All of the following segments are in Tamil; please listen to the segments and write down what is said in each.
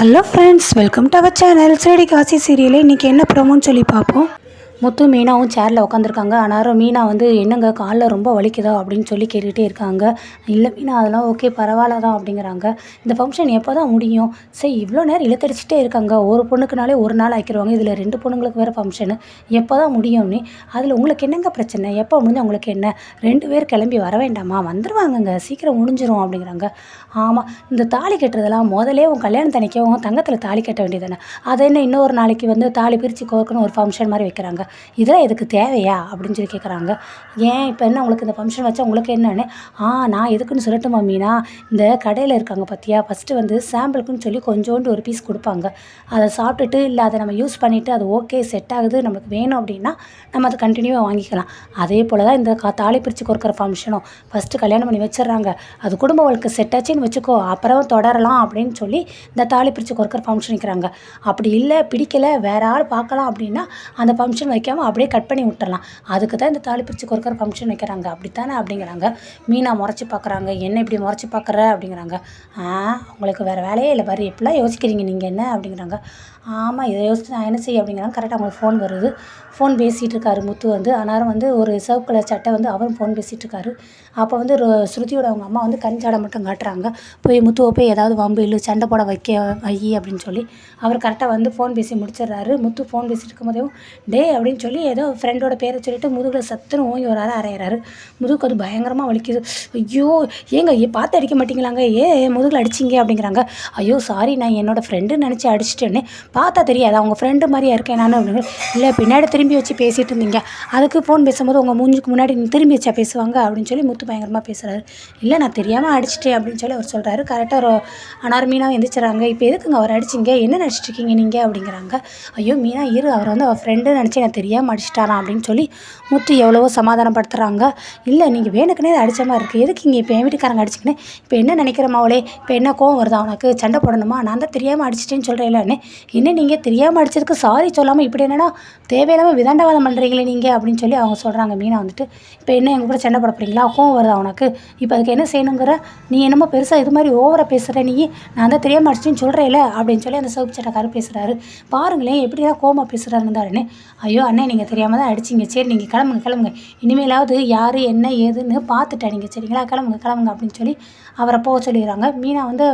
Hello friends, welcome to our channel. சிறடி காசி சீரியலில் இன்றைக்கி என்ன ப்ரோமோன்னு சொல்லி பார்ப்போம். முத்து மீனாவும் சேரில் உட்காந்துருக்காங்க. ஆனாலும் மீனா வந்து என்னங்க காலில் ரொம்ப வலிக்குதா அப்படின்னு சொல்லி கேட்டுகிட்டே இருக்காங்க. இல்லை மீனா, அதெல்லாம் ஓகே, பரவாயில்ல தான் அப்படிங்கிறாங்க. இந்த ஃபங்க்ஷன் எப்போ தான் முடியும்? சரி, இவ்வளோ நேரம் இழுத்தடிச்சிட்டே இருக்காங்க. ஒரு பொண்ணுக்குனாலே ஒரு நாள் ஆக்கிடுவாங்க, இதில் 2 பொண்ணுங்களுக்கு வேறு ஃபங்க்ஷனு. எப்போ தான் முடியும்னு. அதில் உங்களுக்கு என்னங்க பிரச்சனை? எப்போ முடிஞ்சு உங்களுக்கு என்ன? 2 பேர் கிளம்பி வர வேண்டாமா? வந்துடுவாங்கங்க, சீக்கிரம் முடிஞ்சிரும் அப்படிங்கிறாங்க. ஆமாம், இந்த தாலி கட்டுறதெல்லாம் முதலே உன் கல்யாணத்தன்னைக்கே உன் தங்கத்தில் தாலி கட்ட வேண்டியதானே. அதை என்ன இன்னொரு நாளைக்கு வந்து தாலி பிரித்து கோர்க்கணும் ஒரு ஃபங்க்ஷன் மாதிரி வைக்கிறாங்க. இதெல்லாம் எதுக்கு தேவையா அப்படின்னு சொல்லி கேட்குறாங்க. ஏன் இப்போ என்ன உங்களுக்கு இந்த ஃபங்க்ஷன் வச்சா உங்களுக்கு என்னன்னு? நான் எதுக்குன்னு சொல்லட்டுமா மீனா? இந்த கடையில் இருக்காங்க பார்த்தியா, ஃபஸ்ட்டு வந்து சாம்பிளுக்குன்னு சொல்லி கொஞ்சோண்டு ஒரு பீஸ் கொடுப்பாங்க. அதை சாப்பிட்டுட்டு இல்லை அதை நம்ம யூஸ் பண்ணிவிட்டு அது ஓகே செட் ஆகுது, நமக்கு வேணும் அப்படின்னா நம்ம அதை கண்டினியூவாக வாங்கிக்கலாம். அதே போல் தான் இந்த தாலி பிரித்து கொடுக்குற ஃபங்க்ஷனும் ஃபஸ்ட்டு கல்யாணம் பண்ணி வச்சிடுறாங்க. அது குடும்ப வாழ்க்கை செட் ஆச்சுன்னு வச்சுக்கோ, அப்புறம் தொடரலாம் அப்படின்னு சொல்லி இந்த தாலி பிரித்து கொடுக்குற ஃபங்க்ஷன் வைக்கிறாங்க. அப்படி இல்லை, பிடிக்கலை, வேறு ஆள் பார்க்கலாம் அப்படின்னா அந்த ஃபங்க்ஷன் வைக்காமல் அப்படியே கட் பண்ணி விட்டுறலாம். அதுக்கு தான் இந்த தாலி பிரித்து கொடுக்குற ஃபங்க்ஷன் வைக்கிறாங்க. அப்படித்தானே அப்படிங்கிறாங்க. மீனா முறைச்சி பார்க்குறாங்க. என்ன இப்படி முறைச்சி பார்க்குற அப்படிங்கிறாங்க. உங்களுக்கு வேறு வேலையே இல்லை பாரு, எப்படிலாம் யோசிக்கிறீங்க நீங்கள் என்ன அப்படிங்கிறாங்க. ஆமாம், இதை யோசிச்சு நான் என்ன செய்ய அப்படிங்கிறாங்க. கரெக்டாக அவங்களுக்கு ஃபோன் வருது. ஃபோன் பேசிகிட்டு இருக்காரு முத்து வந்து. ஆனாலும் வந்து ஒரு சிவப்பு கலர் சட்டை வந்து அவரும் ஃபோன் பேசிகிட்டு இருக்காரு. அப்போ வந்து ஸ்ருதியோட அவங்க அம்மா வந்து கஞ்சாடை மட்டும் காட்டுறாங்க. போய் முத்துவை போய் ஏதாவது வம்பு இல்லை சண்டை போட வை அப்படின்னு சொல்லி அவர் கரெக்டாக வந்து ஃபோன் பேசி முடிச்சிடுறாரு. முத்து ஃபோன் பேசிட்டு இருக்கும்போதே டே அப்படின்னு சொல்லி ஏதோ ஃப்ரெண்டோட பேரை சொல்லிட்டு முதுகில் சத்துன்னு ஓங்கி வராரு, அரையிறாரு. முதுகுக்கு அது பயங்கரமாக வலிக்குது. ஐயோ, ஏங்க பார்த்து அடிக்க மாட்டீங்களாங்க, முதுகில் அடிச்சிங்க அப்படிங்கிறாங்க. ஐயோ சாரி, நான் என்னோடய ஃப்ரெண்டுன்னு நினச்சி அடிச்சிட்டேன்னு. பார்த்தா தெரியாது அவங்க ஃப்ரெண்டு மாதிரியா இருக்கேன் நான் அப்படிங்கிற. இல்லை, பின்னாடி திரும்பி வச்சு பேசிகிட்டு இருந்தீங்க, அதுக்கு ஃபோன் பேசும்போது உங்கள் மூஞ்சுக்கு முன்னாடி திரும்பி வச்சா பேசுவாங்க அப்படின்னு சொல்லி முத்து பயங்கரமாக பேசுகிறாரு. இல்லை, நான் தெரியாமல் அடிச்சிட்டேன் அப்படின்னு சொல்லி அவர் சொல்கிறாரு. கரெக்டாக அனார் மீனாவும் எந்திரிச்சிடறாங்க. இப்போ எதுக்குங்க அவர் அடிச்சிங்க, என்ன நடிச்சிட்ருக்கீங்க நீங்கள் அப்படிங்கிறாங்க. ஐயோ மீனா இரு, அவர் வந்து அவர் ஃப்ரெண்டு நினச்சி நான் தெரியாமல் அடிச்சிட்டாரான் அப்படின்னு சொல்லி முத்து எவ்வளவோ சமாதானப்படுத்துகிறாங்க. இல்லை, நீங்கள் வேணுக்குனே அடித்த மாதிரி இருக்குது, எதுக்கு இங்கே இப்போ என் வீட்டுக்காரங்க அடிச்சிக்கினே இப்போ என்ன நினைக்கிற மாவளே, இப்போ என்ன கோவம் வருதா உனக்கு, சண்டை போடணுமா? நான் தான் தெரியாமல் அடிச்சிட்டேன்னு சொல்கிறேன். இல்லைன்னு என்ன நீங்கள் தெரியாமல் அடிச்சதுக்கு சாரி சொல்லாமல் இப்படி என்னன்னா தேவையில்லாமல் விதண்டவாதம் பண்ணுறீங்களே நீங்கள் அப்படின்னு சொல்லி அவங்க சொல்கிறாங்க. மீனா வந்துட்டு இப்போ என்ன எங்கள் கூட சண்டை போட போகிறீங்களா, கோவம் வருதா உனக்கு, இப்போ அதுக்கு என்ன செய்யணுங்கிற, நீ என்னமோ பெருசாக இது மாதிரி ஓவராக பேசுகிற, நீ நான் தான் தெரியாமல் அடிச்சின்னு சொல்கிறேன்ல அப்படின்னு சொல்லி அந்த சிவப்பு சட்டைக்காரர் பேசுகிறாரு. பாருங்களேன் எப்படிதான் கோவமாக பேசுகிறாருன்னு தானே. ஐயோ அண்ணே, நீங்கள் தெரியாமல் தான் அடிச்சிங்க, சரி நீங்கள் கிளம்புங்க, இனிமேலாவது யார் என்ன ஏதுன்னு பார்த்துட்டேன் நீங்கள், சரிங்களா, கிளம்புங்க அப்படின்னு சொல்லி அவரை போக சொல்லிடுறாங்க. மீனா வந்து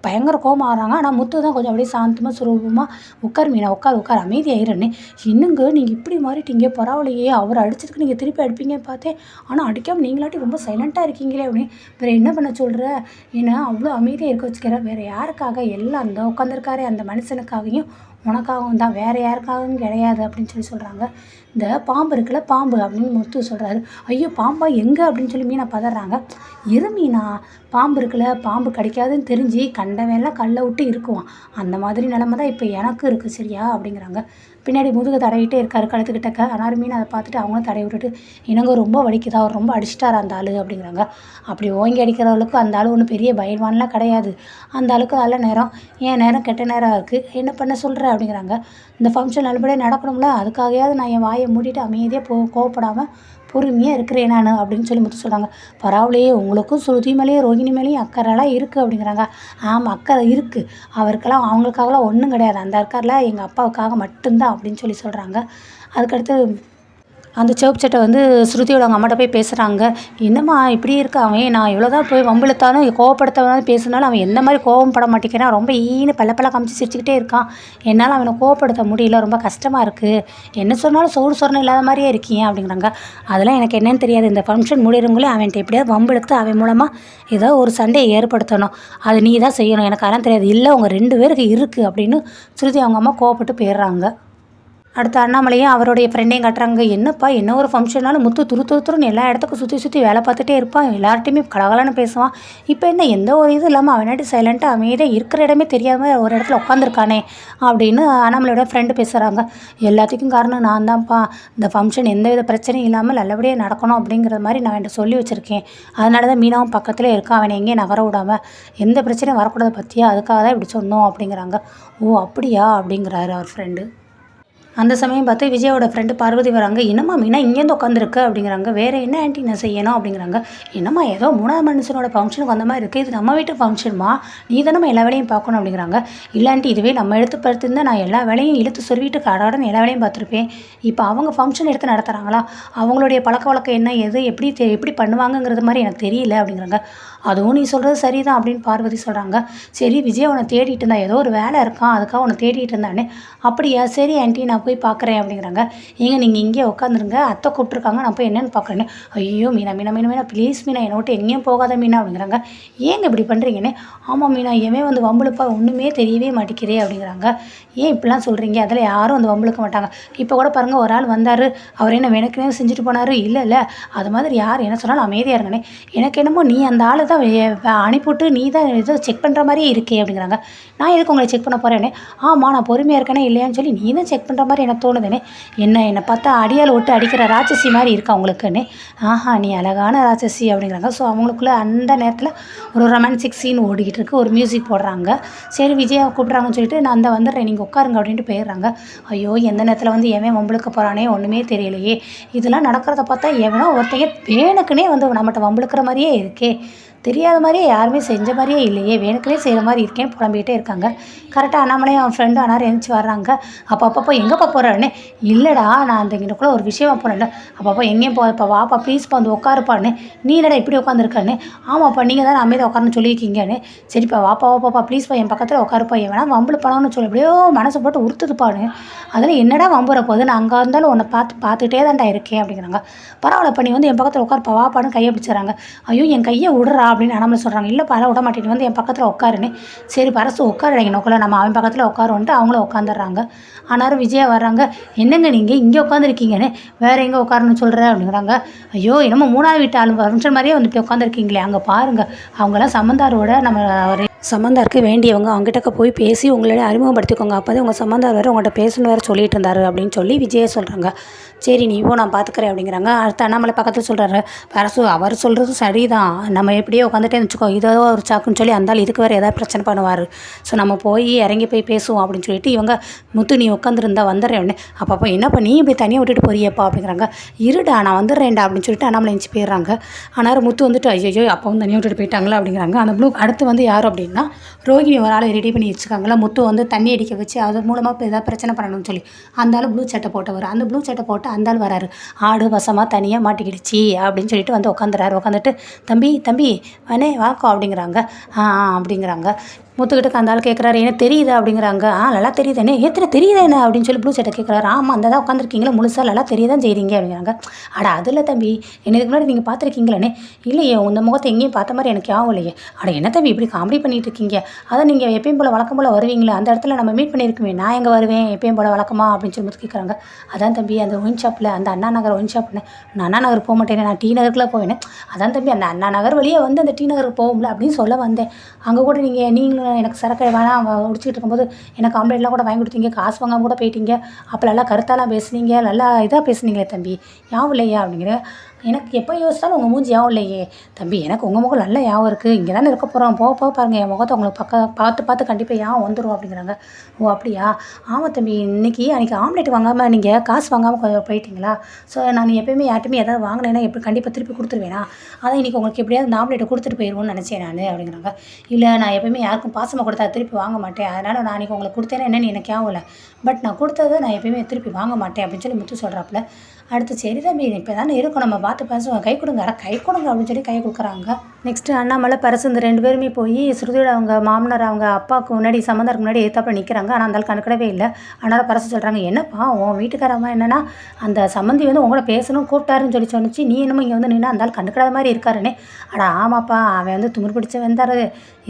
பயங்கர கோவம் ஆகிறாங்க. ஆனால் முத்து தான் கொஞ்சம் அப்படியே சாந்தமாக சுரூபமாக உட்கார் மீனா, உட்கார் அமைதியாயிருன்னு. என்னங்க நீங்கள் இப்படி மாறிட்டீங்க, பரவாயில்லையே, அவர் அடிச்சதுக்கு நீங்கள் திருப்பி அடிப்பீங்கன்னு பார்த்தேன், ஆனால் அடிக்காமல் நீங்களாட்டி ரொம்ப சைலண்ட்டாக இருக்கீங்களே அப்படின்னு. வேறு என்ன பண்ண சொல்கிற, ஏன்னா அவ்வளோ அமைதியாக இருக்க வச்சுக்கிற, வேறு யாருக்காக, எல்லாம் அந்த உட்காந்துருக்காரே அந்த மனுஷனுக்காகவும் உனக்காகவும் தான், வேறு யாருக்காகவும் கிடையாது அப்படின்னு சொல்லி சொல்கிறாங்க. இந்த பாம்பு இருக்குல்ல, பாம்பு அப்படின்னு முத்து சொல்கிறாரு. ஐயோ பாம்பா எங்கே அப்படின்னு சொல்லி மீனா பதறாங்க. மீனா, பாம்பு இருக்குல்ல, பாம்பு கடிக்காதுன்னு தெரிஞ்சு கண்டவெல்லாம் கல்லை விட்டு இருக்குவான், அந்த மாதிரி நிலமை தான் இப்போ எனக்கு இருக்குது, சரியா அப்படிங்கிறாங்க. பின்னாடி முதுகை தடவிட்டே இருக்காரு கழுத்துக்கிட்டக்க. ஆனால் மீன் அதை பார்த்துட்டு அவங்களும் தடவி விட்டுட்டு என்னங்க ரொம்ப வலிக்குதா, அவர் ரொம்ப அடிச்சிட்டார் அந்த ஆள் அப்படிங்கிறாங்க. அப்படி ஓங்கி அடிக்கிறவளுக்கு அந்த ஆள் ஒன்றும் பெரிய பயன்வான்லாம் கிடையாது, அந்த ஆளுக்கு நல்ல நேரம், என் நேரம் கெட்ட நேரம் இருக்குது, என்ன பண்ண சொல்கிற அப்படிங்கிறாங்க. இந்த ஃபங்க்ஷன் நல்லபடியாக நடக்கணும்ல, அதுக்காகையாவது நான் என் வாயை மூடிட்டு அமைதியாக கோவப்படாமல் பொறுமையாக இருக்கிறேன் நான் அப்படின்னு சொல்லி முத்து சொல்கிறாங்க. பரவாயில்லையே, உங்களுக்கும் ஸ்ருதி மேலேயும் ரோகிணி மேலேயும் அக்கறைலாம் இருக்குது அப்படிங்கிறாங்க. ஆமாம், அக்கறை இருக்குது, அவருக்கெல்லாம் அவங்களுக்காகலாம் ஒன்றும் கிடையாது, அந்த அக்கறைலாம் எங்கள் அப்பாவுக்காக மட்டும்தான் அப்படின்னு சொல்லி சொல்கிறாங்க. அதுக்கடுத்து அந்த சிவப்பு சட்டை வந்து ஸ்ருதியோட அவங்க அம்மாட்ட போய் பேசுகிறாங்க. என்னம்மா இப்படி இருக்க, அவன் நான் எவ்வளோ தான் போய் வம்பிழுத்தாலும் கோவப்படுத்தவனாலும் பேசுனாலும் அவன் எந்த மாதிரி கோவம் பட மாட்டேங்கிறான், ரொம்ப பல்ல காமிச்சு சிரிச்சுக்கிட்டே இருக்கான், என்னால் அவனை கோவப்படுத்த முடியல, ரொம்ப கஷ்டமாக இருக்குது, என்ன சொன்னாலும் சொரணம் இல்லாத மாதிரியே இருக்கீங்க அப்படிங்கிறாங்க. அதெல்லாம் எனக்கு என்னன்னு தெரியாது, இந்த ஃபங்க்ஷன் முடிகிறவங்களே அவன்கிட்ட எப்படியாவது வம்பிழுத்து அவன் மூலமாக ஏதோ ஒரு சண்டையை ஏற்படுத்தணும், அது நீ தான் செய்யணும், எனக்கு அதெல்லாம் தெரியாது, இல்லை உங்கள் 2 பேருக்கு இருக்குது அப்படின்னு ஸ்ருதி அவங்க அம்மா கோவப்பட்டு போயிடுறாங்க. அடுத்து அண்ணாமலையும் அவருடைய ஃப்ரெண்டையும் காட்டுறாங்க. என்னப்பா என்ன ஒரு ஃபங்க்ஷனாலும் முத்து துருன்னு எல்லா இடத்துக்கும் சுற்றி வேலை பார்த்துட்டே இருப்பான், எல்லார்ட்டையுமே கலகலன்னு பேசுவான், இப்போ என்ன எந்த ஒரு இது இல்லாமல் அவனாட்டி சைலண்ட்டாக அமைதியாக இருக்கிற இடமே தெரியாமல் ஒரு இடத்துல உட்காந்துருக்கானே அப்படின்னு அண்ணாமலையோட ஃப்ரெண்டு பேசுகிறாங்க. எல்லாத்துக்கும் காரணம் நான் தான்ப்பா, இந்த ஃபங்க்ஷன் எந்த வித பிரச்சனையும் இல்லாமல் நல்லபடியாக நடக்கணும் அப்படிங்கிற மாதிரி நான் என்கிட்ட சொல்லி வச்சுருக்கேன், அதனால தான் மீனாவும் பக்கத்தில் இருக்கான், அவனை எங்கேயும் நகர விடாமல், எந்த பிரச்சனையும் வரக்கூடாது பற்றியா, அதுக்காக தான் இப்படி சொன்னோம் அப்படிங்கிறாங்க. ஓ அப்படியா அப்படிங்கிறாரு அவர் ஃப்ரெண்டு. அந்த சமயம் பார்த்து விஜயோட ஃப்ரெண்டு பார்வதி வராங்க. "என்னம்மா மீனா இங்கேருந்து உட்காந்துருக்க?" அப்படிங்கிறாங்க. "வேறு என்ன ஆண்டி நான் செய்யணும்?" அப்படிங்கிறாங்க. "என்னம்மா ஏதோ 3ஆவது மனுஷனோட ஃபங்க்ஷனுக்கு வந்த மாதிரி இருக்குது. இது நம்ம வீட்டு ஃபங்க்ஷன்மா, நீ தானம்மா எல்லா வேலையும் பார்க்கணும்." அப்படிங்கிறாங்க. "இல்லை ஆண்டி, இதுவே நம்ம எடுத்து பார்த்துருந்தா நான் எல்லா வேலையும் இழுத்து சொருவிட்டு கடகடன்னு எல்லா வேலையும் பார்த்துருப்பேன். இப்போ அவங்க ஃபங்க்ஷன் எடுத்து நடத்துகிறாங்களா, அவங்களுடைய பழக்கவழக்கம் என்ன, எது எப்படி பண்ணுவாங்கங்கிறது மாதிரி எனக்கு தெரியல." அப்படிங்கிறாங்க. "அதுவும் நீ சொல்கிறது சரிதான்" அப்படின்னு பார்வதி சொல்கிறாங்க. "சரி, விஜய் உன்னை தேடிட்டு இருந்தா, ஏதோ ஒரு வேலை இருக்கான், அதுக்காக உன்னை தேடிட்டு இருந்தானே." "அப்படியா, சரி ஆண்டி, நான் போய் பார்க்குறேன்." அப்படிங்கிறாங்க. "ஏங்க நீங்கள் இங்கே உட்காந்துருங்க, அத்தை கூப்பிட்ருக்காங்க, நான் போய் என்னென்னு பார்க்குறேன்னு." "ஐயோ மீனா மீனா மீனா மீனா ப்ளீஸ் மீனா, என்னை விட்டு எங்கேயும் போகாத மீனா." அப்படிங்கிறாங்க. "ஏங்க இப்படி பண்ணுறீங்கன்னு?" "ஆமாம் மீனா, எவன் வந்து வம்புழுப்பா ஒன்றுமே தெரியவே மாட்டேங்கிறே." அப்படிங்கிறாங்க. "ஏன் இப்படிலாம் சொல்கிறீங்க? அதில் யாரும் வந்து வம்புழுக்க மாட்டாங்க. இப்போ கூட பாருங்கள், ஒரு ஆள் வந்தார், அவர் என்ன வேணுக்குனே செஞ்சுட்டு போனார். இல்லை அது மாதிரி யார் என்ன சொன்னாலும் அமைதியாக இருங்கண்ணே. எனக்கு என்னமோ நீ அந்த ஆளை தான் அனுப்பிவிட்டு நீ தான் ஏதோ செக் பண்ணுற மாதிரியே இருக்கே." அப்படிங்கிறாங்க. "நான் எதுக்கு உங்களை செக் பண்ண போகிறேன்னு?" "ஆமாம், நான் பொறுமையாக இருக்கேனே இல்லையான்னு சொல்லி நீ தான் செக் பண்ணுற மாதிரி எனக்கு தோணுதுன்னு." என்னை பார்த்தா அடியால் விட்டு அடிக்கிற ராட்சசி மாதிரி இருக்கா உங்களுக்குன்னு." "ஆஹா, நீ அழகான ராட்சசி." அப்படிங்கிறாங்க. ஸோ அவங்களுக்குள்ள அந்த நேரத்தில் ஒரு ரொமான்டிக் சீன் ஓடிக்கிட்டு இருக்குது. ஒரு மியூசிக் போடுறாங்க. சரி, விஜயா கூப்பிட்றாங்கன்னு சொல்லிட்டு, "நான் அந்த வந்துடுறேன், நீங்கள் உட்காருங்க." அப்படின்ட்டு போயிடுறாங்க. ஐயோ, எந்த நேரத்தில் வந்து எவன் வம்புழுக்க போகிறானே ஒன்றுமே தெரியலையே. இதெல்லாம் நடக்கிறத பார்த்தா எவனோ ஒருத்தங்க வேணுக்குனே வந்து நம்மகிட்ட வம்புழுக்கிற மாதிரியே இருக்கே, தெரியாத மாதிரியே யாருமே செஞ்ச மாதிரியே இல்லையே, வேணுக்குனே செய்கிற மாதிரி இருக்கேன்னு புலம்பிகிட்டே இருக்காங்க. கரெக்டாக அண்ணாமலையும் அவன் ஃப்ரெண்டு அனாரும் எழுந்துச்சி வர்றாங்க. "அப்பப்போ எங்கேப்பா போகிறேன்னு?" "இல்லைடா, நான் அந்த இங்கேக்குள்ளே ஒரு விஷயமா போகிறேன்ல." "அப்பப்போ எங்கேயும் இப்போ வாப்பா ப்ளீஸ்ப்பா, வந்து உட்காருப்பான்னு." "நீ என்னடா இப்படி உட்காந்துருக்கான்னு?" "ஆமாப்பா, நீங்கள் தானே அமைதியாக உட்காரன்னு சொல்லியிருக்கீங்கன்னு." "சரிப்பா வாப்பாப்பா ப்ளீஸ்ப்பா, என் பக்கத்தில் உட்காருப்பா, என் வேணா வம்புல பணம்னு சொல்லி எப்படியோ மனசை போட்டு உறுத்துதுப்பான்னு." "அதில் என்னடா வம்புற போகுது, நான் அங்கே இருந்தாலும் உன்னை பார்த்துட்டே தான்டா இருக்கேன்." அப்படிங்கிறாங்க. "பரவாயில்லப்பா, நீ வந்து என் பக்கத்தில் உட்காருப்பா வாப்பான்னு கையை பிடிச்சிடறாங்க." "ஐயோ, என் கையை விடுறா." அப்படின்னு அண்ணாமலை சொல்கிறாங்க. "இல்லைப்பா, அதெல்லாம் விட மாட்டேன், வந்து என் பக்கத்தில் உட்காருன்னு." "சரி பரசு உட்காருடைங்க நோக்கில், நம்ம அவன் பக்கத்தில் உட்காருன்ட்டு." அவங்களும் உட்காந்துடுறாங்க. ஆனாலும் விஜயா வர்றாங்க. "என்னங்க நீங்கள் இங்கே உட்காந்துருக்கீங்கன்னு, வேறு எங்கே உட்காருன்னு சொல்கிற?" அப்படிங்கிறாங்க. "ஐயோ, என்னமோ 3ஆவது வீட்டு ஆளு ஃபங்க்ஷன் மாதிரியே வந்துட்டு உட்காந்துருக்கீங்களே, அங்கே பாருங்கள், அவங்களாம் சம்மந்தாரோட நம்ம சம்மந்தாருக்கு வேண்டியவங்க, அவங்ககிட்ட போய் பேசி உங்களோட அறிமுகப்படுத்திக்கோங்க, அப்போ தான் உங்கள் சம்மந்தார் வேறு உங்கள்கிட்ட பேசணும் வேறு சொல்லிட்டு இருந்தாரு." அப்படின்னு சொல்லி விஜயை சொல்கிறாங்க. "சரி, நீ இப்போ நான் பார்த்துக்கிறேன்." அப்படிங்கிறாங்க. அடுத்து அண்ணாமலை பக்கத்தில் சொல்கிறாரு. "பரசு, அவர் சொல்கிறது சரிதான், நம்ம எப்படியோ உட்காந்துட்டே வச்சுக்கோ, இதோ ஒரு சாக்குன்னு சொல்லி அந்தாலும் இதுக்கு வேறு ஏதாவது பிரச்சனை பண்ணுவார். ஸோ நம்ம போய் இறங்கி போய் பேசுவோம்." அப்படின்னு சொல்லிட்டு இவங்க, "முத்து நீ உட்காந்துருந்தா வந்துடுறேன்." அப்படின்னு. "அப்பப்போ என்னப்பா நீ இப்படி தனியாக விட்டுட்டு போறியப்பா?" அப்படிங்கிறாங்க. "இருடா, நான் வந்துடுறேன்டா." அப்படின்னு சொல்லிட்டு அண்ணாமலை எழுந்துச்சி போயிடுறாங்க. ஆனாலும் முத்து வந்துட்டு, "ஐயோ, அப்போ வந்து தனியாக விட்டுட்டு போயிட்டாங்களா?" அப்படிங்கிறாங்க. அந்த ப்ளூ அடுத்து வந்து யார் அப்படின்னா, ரோகிணி ஒரு ஆளை ரெடி பண்ணி வச்சுருக்காங்களா, முத்து வந்து தண்ணி அடிக்க வச்சு அது மூலமாக இப்போ ஏதாவது பிரச்சனை பண்ணணும்னு சொல்லி அந்த ஆள் ப்ளூ சட்டை போட்டவர். அந்த ப்ளூ சட்டை போட்டு அந்த ஆள் வராரு. "ஆடு வசமாக தனியாக மாட்டிக்கிடுச்சு." அப்படின்னு சொல்லிட்டு வந்து உட்காந்துறாரு. உட்காந்துட்டு, "தம்பி அண்ணே வாக்கோ." அப்படிங்கிறாங்க. "ஆ அப்படிங்கிறாங்க. முத்துக்கிட்ட அந்த ஆள் கேட்குறாரு. "என்ன தெரியுதா?" அப்படிங்கிறாங்க. நல்லா தெரியுது என்ன, ஏற்கனவே தெரியுதா என்ன?" அப்படின்னு சொல்லி ப்ளூ சட்டை கேட்குறாரு. "ஆமாம், அந்த தான் உட்காந்துருக்கீங்களா முழுசாக, நல்லா தெரியதான் செய்கிறீங்க." அப்படிங்கிறாங்க. "அட அதில் தம்பி, என்ன இதுக்கு முன்னாடி நீங்கள் பார்த்துருக்கீங்களானே?" "இல்லையே, உந்த முகத்தை எங்கேயும் பார்த்த மாதிரி எனக்கு ஞாபகம் இல்லையே." "அட என்ன தம்பி இப்படி காமெடி பண்ணிகிட்டு இருக்கீங்க, அதை நீங்கள் எப்பயும் போல் வழக்கம் போல் வருவீங்களா, அந்த இடத்துல நம்ம மீட் பண்ணியிருக்குமே, நான் எங்கே வருவேன் எப்பயும் போல் வழக்கமா?" அப்படின்னு சொல்லி முத்து கேட்குறாங்க. "அதான் தம்பி, அந்த ஒயின் ஷாப்பில், அந்த அண்ணா நகர் ஒயின் ஷாப்னு." "நான் அண்ணா நகர் போக மாட்டேனே, நான் டி நகருக்குலாம் போவேனே." "அதான் தம்பி, அந்த அண்ணா நகர் வழியாக வந்து அந்த டி நகருக்கு போகும்ல அப்படின்னு சொல்ல வந்தேன். அங்கே கூட நீங்களும் எனக்கு சரக்கு வேணாம் குடிச்சிக்கிட்டு இருக்கும்போது எனக்கு ஆம்லேட்லாம் கூட வாங்கி கொடுத்தீங்க, காசு வாங்காமல் கூட போயிட்டீங்க, அப்போ நல்லா கருத்தாலாம் பேசுனீங்க, நல்லா இதாக பேசுனீங்களே தம்பி, ஞாபகம் இல்லையா?" அப்படிங்கிற. "எனக்கு எப்போ யோசித்தாலும் உங்கள் மூஞ்சி ஞாபகம் இல்லையே." "தம்பி, எனக்கு உங்கள் முகம் நல்ல ஞாபகம் இருக்குது, இங்கே தானே இருக்க போகிறோம், போக பாருங்கள், என் முகத்தை உங்களுக்கு பார்த்து கண்டிப்பாக ஞாபகம் வந்துடும்." அப்படிங்கிறாங்க. "ஓ அப்படியா? ஆமாம் தம்பி, அன்றைக்கி ஆம்லேட் வாங்காமல் நீங்கள் காசு வாங்காமல் போயிட்டீங்களா? ஸோ நான் எப்போயுமே யார்ட்டுமே எதாவது வாங்கினேன்னா எப்படி கண்டிப்பாக திருப்பி கொடுத்துருவேனா, அதான் இன்றைக்கி உங்களுக்கு எப்படியாவது அந்த ஆம்லேட்டை கொடுத்துட்டு போயிடுவோன்னு நினச்சேன் நான்." அப்படிங்கிறாங்க. "இல்லை, நான் எப்போயுமே யாருக்கும் பாசமாக கொடுத்தா திருப்பி வாங்க மாட்டேன், அதனால் நான் அன்றைக்கி உங்களுக்கு கொடுத்தேன்னா என்னென்னு எனக்கு ஞாபகம் இல்லை, பட் நான் கொடுத்ததை நான் எப்போயுமே திருப்பி வாங்க மாட்டேன்." அப்படின்னு சொல்லி முத்து சொல்கிறாப்புல. அடுத்து, "சரி தம்பி, இப்போ தானே இருக்கும், நம்ம பார்த்து பேசுவோம், கை கொடுங்க." கை கொடுங்க அப்படின்னு சொல்லி கையை கொடுக்குறாங்க. நெக்ஸ்ட்டு அண்ணாமலை பரசு இந்த 2 பேருமே போய் ஸ்ருதியோட அவங்க மாமனார் அவங்க அப்பாவுக்கு முன்னாடி சம்மந்தாருக்கு முன்னாடி எதிர்த்தாப்புல நிற்கிறாங்க. ஆனால் அந்த கணக்கிடவே இல்லை. அதனால் பரசு சொல்கிறாங்க. "என்னப்பா உன் வீட்டுக்காரம்மா என்னன்னா அந்த சம்மந்தி வந்து உங்களோட பேசணும் கூப்பிட்டாருன்னு சொன்னிச்சு, நீ என்னமோ இங்கே வந்து நின்று அந்த ஆள் கண்டுக்கிடாத மாதிரி இருக்காருன்னு." "அட ஆமாப்பா, அவன் வந்து துமிர் பிடிச்ச வந்தார்,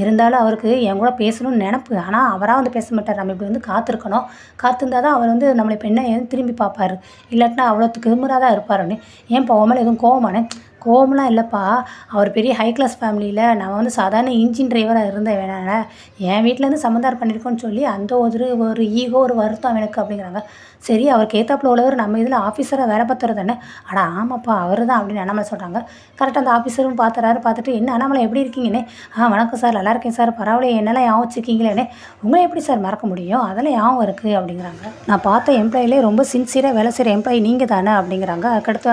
இருந்தாலும் அவருக்கு என் கூட பேசணும்னு நினப்பு, ஆனால் அவராக வந்து பேச மாட்டார், நம்ம இப்படி வந்து காத்திருக்கணும், காத்திருந்தால் தான் அவர் வந்து நம்மளை இப்போ என்ன ஏதுன்னு திரும்பி பார்ப்பார், இல்லாட்டினா அவ்வளோ திமிராக தான் இருப்பாருன்னு." "ஏன்ப்பா உன் மேலே எதுவும் கோவமானே?" கோவம்லாம் இல்லைப்பா. அவர் பெரிய ஹை கிளாஸ் ஃபேமிலியில் நான் வந்து சாதாரண இன்ஜின் டிரைவராக இருந்தேன் வேணால. என் வீட்டிலேருந்து சம்மந்தார் பண்ணியிருக்கோன்னு சொல்லி அந்த ஒரு ஈகோ ஒரு வருத்தம் எனக்கு அப்படிங்கிறாங்க. சரி அவருக்கு ஏத்தாப்புல உள்ளவர் நம்ம இதில் ஆஃபீஸராக வேலை பார்த்துறது தானே. அட ஆமாப்பா அவர் தான் அப்படின்னு அண்ணாமலை சொல்கிறாங்க. கரெக்டாக அந்த ஆஃபீஸரும் பார்த்துட்டு என்ன அண்ணாமலை எப்படி இருக்கீங்கண்ணே? வணக்கம் சார் நல்லா இருக்கேன் சார். பரவாயில்லையே என்னெல்லாம் ஞாபகம் வச்சுருக்கீங்களேண்ணே. உங்களை எப்படி சார் மறக்க முடியும்? அதெல்லாம் ஞாபகம் இருக்குது அப்படிங்கிறாங்க. நான் பார்த்த எம்ப்ளாயிலே ரொம்ப சின்சியராக வேலை செய்கிற எம்ப்ளாயி நீங்கள் தானே அப்படிங்கிறாங்க. அதுக்கடுத்து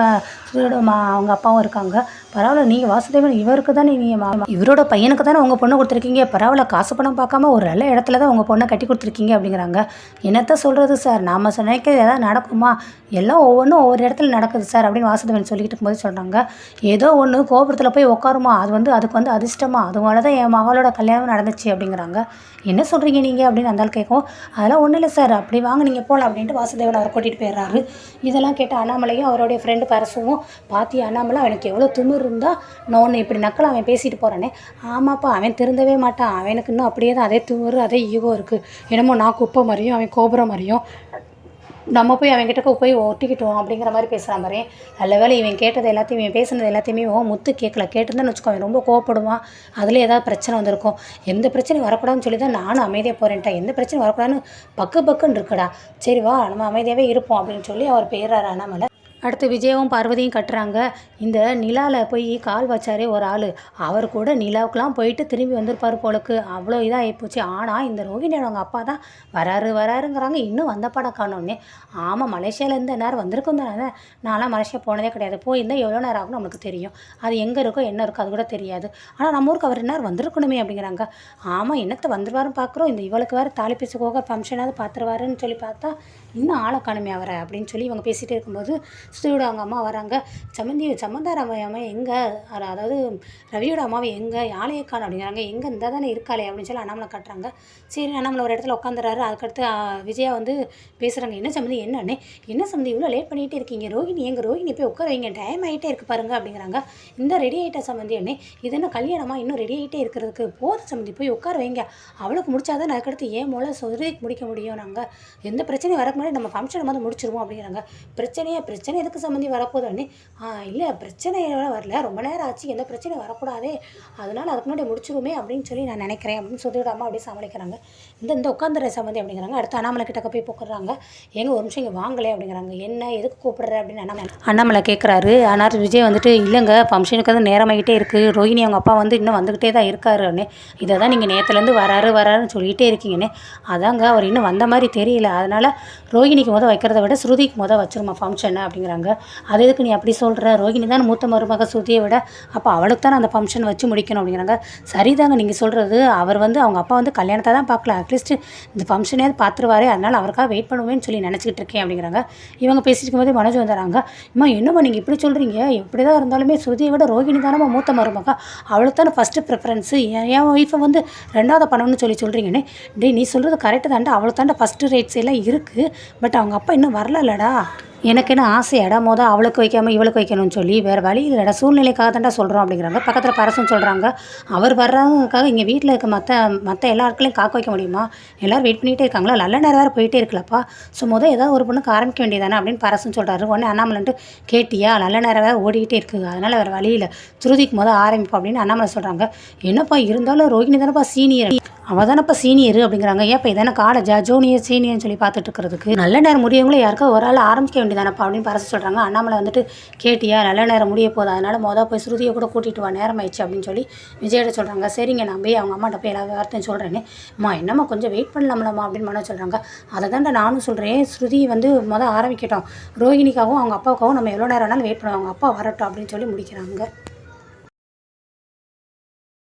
அவங்க அப்பாவும் இருக்காங்க. பரவாயில்ல நீங்கள் வாசுதேவன் இவருக்கு தானே நீங்கள் இவரோட பையனுக்கு தானே உங்கள் பொண்ணு கொடுத்துருக்கீங்க. பரவாயில்ல காசு பணம் பார்க்காம ஒரு நல்ல இடத்துல தான் உங்கள் பொண்ணை கட்டி கொடுத்துருக்கீங்க அப்படிங்கிறாங்க. என்னத்த சொல்கிறது சார், நாம் நினைக்கிறது எதாவது நடக்குமா? எல்லாம் ஒவ்வொன்றும் ஒவ்வொரு இடத்துல நடக்குது சார் அப்படின்னு வாசுதேவன் சொல்லிக்கிட்டு இருக்கும்போது சொல்கிறாங்க. ஏதோ ஒன்று கோபுரத்தில் போய் உட்காருமா, அதுக்கு வந்து அதிர்ஷ்டமா, அதுவால தான் என் மகளோட கல்யாணம் நடந்துச்சு அப்படிங்கிறாங்க. என்ன சொல்கிறீங்க நீங்கள் அப்படின்னு அந்த ஆள் கேட்கும். அதெல்லாம் ஒன்றும் இல்லை சார், அப்படி வாங்க நீங்கள் போகலாம் அப்படின்ட்டு வாசுதேவன் அவரை கூட்டிகிட்டு போயிடுறாரு. இதெல்லாம் கேட்ட அண்ணாமலையும் அவருடைய ஃப்ரெண்டு பரசுவும் பாத்தி அண்ணாமலை அவனுக்கு எவ்வளோ திமிர் இருந்தால் நான் இப்படி நக்கலை அவன் பேசிட்டு போகிறானே. ஆமாப்பா அவன் திருந்தவே மாட்டான், அவனுக்கு இன்னும் அப்படியே தான் அதே திமிர் அதே ஈகோ இருக்குது. என்னமோ நான் குப்பை மாதிரியும் அவன் கோபுரம் மாதிரியும் நம்ம போய் அவன்கிட்ட போய் ஒட்டிக்கிட்டோம் அப்படிங்கிற மாதிரி பேசுகிற மாதிரி. நல்ல வேலை இவன் கேட்டது எல்லாத்தையும் இவன் பேசுனது எல்லாத்தையுமே முத்து கேட்கல. கேட்டிருந்தான்னு வச்சுக்கோ அவன் ரொம்ப கோவப்படுவான். அதில் ஏதாவது பிரச்சனை வந்திருக்கும். எந்த பிரச்சனையும் வரக்கூடாதுன்னு சொல்லி தான் நானும் அமைதியாக போகிறேன்ட்டா. எந்த பிரச்சனையும் வரக்கூடாதுன்னு பக்குன்னு இருக்குடா. சரி வா நம்ம அமைதியாகவே இருப்போம் அப்படின்னு சொல்லி அவர் போயிடுறாரு அண்ணாமலை. அடுத்து விஜயாவும் பார்வதியும் கட்டுறாங்க. இந்த நிலாவில் போய் கால் வச்சாரே ஒரு ஆள், அவர் கூட நிலாவுக்கெலாம் போயிட்டு திரும்பி வந்திருப்பார் போலுக்கு. அவ்வளோ இதாக ஆகிப்போச்சு. ஆனால் இந்த ரோகிணியோட அவங்க அப்பா தான் வராருங்கிறாங்க. இன்னும் வந்த படம் காணோன்னே. ஆமாம் மலேசியாவிலேருந்து நேரம் வந்திருக்கும் தானே. நான்லாம் மலேசியா போனதே கிடையாது. போயிருந்தால் எவ்வளோ நேரம் ஆகும்னு நம்மளுக்கு தெரியும். அது எங்கே இருக்கோ என்ன இருக்கோ அது கூட தெரியாது. ஆனால் நம்ம ஊருக்கு அவர் நேரம் வந்திருக்கணுமே அப்படிங்கிறாங்க. ஆமாம் என்னத்தை வந்துருவாருன்னு பார்க்குறோம். இந்த இவளுக்கு வேறு தாலி பேச போக ஃபங்க்ஷனாவது பார்த்துருவாருன்னு சொல்லி பார்த்தா இன்னும் ஆளை காணுமே அவரை அப்படின்னு சொல்லி இவங்க பேசிகிட்டே இருக்கும்போது ஸ்ரீயோட அவங்க அம்மா வராங்க. சம்மந்தார் அம்மா எங்கே, அதாவது ரவியோட அம்மாவை எங்கே, யாழையை காணும் அப்படிங்கிறாங்க. எங்கே இந்த தானே இருக்காளே அப்படின்னு சொல்லி அண்ணாமலை காட்டுறாங்க. சரி அண்ணாமலை ஒரு இடத்துல உட்காந்துறாரு. அதுக்கடுத்து விஜயா வந்து பேசுகிறாங்க. என்ன சம்மந்தி என்ன சம்மந்தி இவ்வளோ லேட் பண்ணிகிட்டே இருக்கீங்க? ரோகிணி போய் உட்கார வைங்க, டைம் ஆகிட்டே இருக்குது பாருங்க அப்படிங்கிறாங்க. இந்த ரெடி ஆகிட்டா சம்மந்தி இது என்ன கல்யாணமா இன்னும் ரெடி ஆகிட்டே இருக்கிறதுக்கு? போது சம்மந்தி போய் உட்கார வைங்க, அவளுக்கு முடிச்சாதான் அதுக்கடுத்து ஏன் மூலம் சொல்லிக்கு முடிக்க முடியும். நாங்கள் எந்த பிரச்சனையும் வரக்கு முன்னாடி நம்ம ஃபங்க்ஷனை வந்து முடிச்சிருவோம் அப்படிங்கிறாங்க. பிரச்சனை எதுக்கு சம்மந்தி வரப்போதுன்னு. இல்லை பிரச்சனை வரல, ரொம்ப நேரம் ஆச்சு, எந்த பிரச்சனையும் வரக்கூடாதே, அதனால் அதுக்கு முன்னாடி முடிச்சிருவோமே அப்படின்னு சொல்லி நான் நினைக்கிறேன் அப்படின்னு சொல்லிவிட அம்மா அப்படியே சமாளிக்கிறாங்க. இந்த உட்காந்துற சம்மந்தி அப்படிங்கிறாங்க. அடுத்து அண்ணாமலை கிட்ட போய் போக்குறாங்க. எங்க ஒரு நிமிஷம் இங்கே வாங்கலை அப்படிங்கிறாங்க. என்ன எதுக்கு கூப்பிடுற அப்படின்னு அண்ணாமலை கேட்குறாரு. ஆனால் விஜய் வந்துட்டு இல்லைங்க ஃபங்க்ஷனுக்கு வந்து நேரமாகிட்டே இருக்குது, ரோஹிணி அவங்க அப்பா வந்து இன்னும் வந்துக்கிட்டே தான் இருக்காருன்னு. இதை தான் நீங்கள் நேற்றுலேருந்து வராருன்னு சொல்லிகிட்டே இருக்கீங்கன்னு. அதாங்க அவர் இன்னும் வந்த மாதிரி தெரியல, அதனால் ரோஹிணிக்கு வைக்கிறத விட ஸ்ருதிக்கு வச்சிருமா ஃபங்க்ஷனை அப்படிங்கிறாங்க. அது எதுக்கு நீ அப்படி சொல்கிற? ரோஹிணி தான் மூத்த மருமக ஸ்ருதியை விட, அப்போ அவளுக்கு தான் அந்த ஃபங்க்ஷன் வச்சு முடிக்கணும் அப்படிங்கிறாங்க. சரிதாங்க நீங்கள் சொல்கிறது. அவர் வந்து அவங்க அப்பா வந்து கல்யாணத்தை தான் பார்க்கல, அட்லீஸ்ட் இந்த ஃபங்க்ஷனே பார்த்துருவாரு, அதனால் அவருக்காக வெயிட் பண்ணுவேன்னு சொல்லி நினச்சிக்கிட்டு இருக்கேன் அப்படிங்கிறாங்க. இவங்க பேசிட்டு இருக்கும்போது மனோஜ் வந்துடுறாங்க. என்னம்மா நீங்கள் இப்படி சொல்கிறீங்க? எப்படி தான் இருந்தாலுமே ஸ்ருதியை விட ரோஹிணி தானே மூத்த மருமக, அவளுக்கு தானே ஃபஸ்ட்டு ப்ரிஃபரன்ஸு, என் ஒய்ஃபை வந்து ரெண்டாவது பண்ணணும்னு சொல்கிறீங்கன்னு. நீ சொல்கிறது கரெக்டு தாண்டா, அவளுக்கு தாண்டா ஃபஸ்ட்டு ரேட்ஸ் எல்லாம் இருக்குது, பட் அவங்க அப்பா இன்னும் வரலடா. எனக்கு என்ன ஆசையாடா அவளுக்கு வைக்காமல் இவளுக்கு வைக்கணும்னு சொல்லி, வேறு வழி இல்லைடா, சூழ்நிலைக்காக தாண்டா சொல்கிறோம் அப்படிங்கிறாங்க. பக்கத்தில் பரசும் சொல்கிறாங்க. அவர் வர்றவங்களுக்காக இங்கே வீட்டில் இருக்க மற்ற எல்லா ஆட்களையும் காக்க வைக்க முடியுமா? எல்லோரும் வெயிட் பண்ணிகிட்டே இருக்காங்களா? நல்ல நேரம் வேறு போயிட்டே இருக்கலப்பா. ஸோ ஏதாவது ஒரு பொண்ணுக்கு ஆரம்பிக்க வேண்டியதானே அப்படின்னு பரசும் சொல்கிறாரு. உடனே அண்ணாமலைன்ட்டு கேட்டியா, நல்ல நேரம் வேறு ஓடிக்கிட்டே இருக்குது, அதனால் வேறு வழி இல்லை, ஸ்ருதிக்கு ஆரம்பிப்போம் அப்படின்னு அண்ணாமலை சொல்கிறாங்க. என்னப்பா இருந்தாலும் ரோஹிணி தானப்பா சீனியர், அவள் தானப்பா சீனியர் அப்படிங்கிறாங்க. ஏன்ப்பா இதானே காலேஜா, ஜூனியர் சீனியர்னு சொல்லி பார்த்துட்டு இருக்கிறதுக்கு நல்ல நேரம் முடியவங்களும் யாருக்கா ஒரு ஆள் ஆரம்பிக்க வேண்டியதானப்பா அப்படின்னு பரசு சொல்கிறாங்க. அண்ணாமலை வந்துட்டு கேட்டியா, நல்ல நேரம் முடிய போகுது, அதனால் போய் ஸ்ருதியை கூட கூட்டிகிட்டு வா, நேரம் ஆயிடுச்சு அப்படின்னு சொல்லி விஜயிட்ட சொல்கிறாங்க. சரிங்க நான் போய் அவங்க அம்மாட்ட போய் எல்லா வார்த்தையும் சொல்கிறேன்னு. என்னம்மா கொஞ்சம் வெயிட் பண்ணலாம்லம்மா அப்படின்னு மனோ சொல்கிறாங்க. அதை தான்டா நானும் சொல்கிறேன், ஸ்ருதி வந்து ஆரம்பிக்கட்டும், ரோஹிணிக்காகவும் அவங்க அப்பாவுக்காகவும் நம்ம எவ்வளோ நேரம் வேணாலும் வெயிட் பண்ணுவோம், அவங்க அப்பா வரட்டும் அப்படின்னு சொல்லி முடிக்கிறாங்க.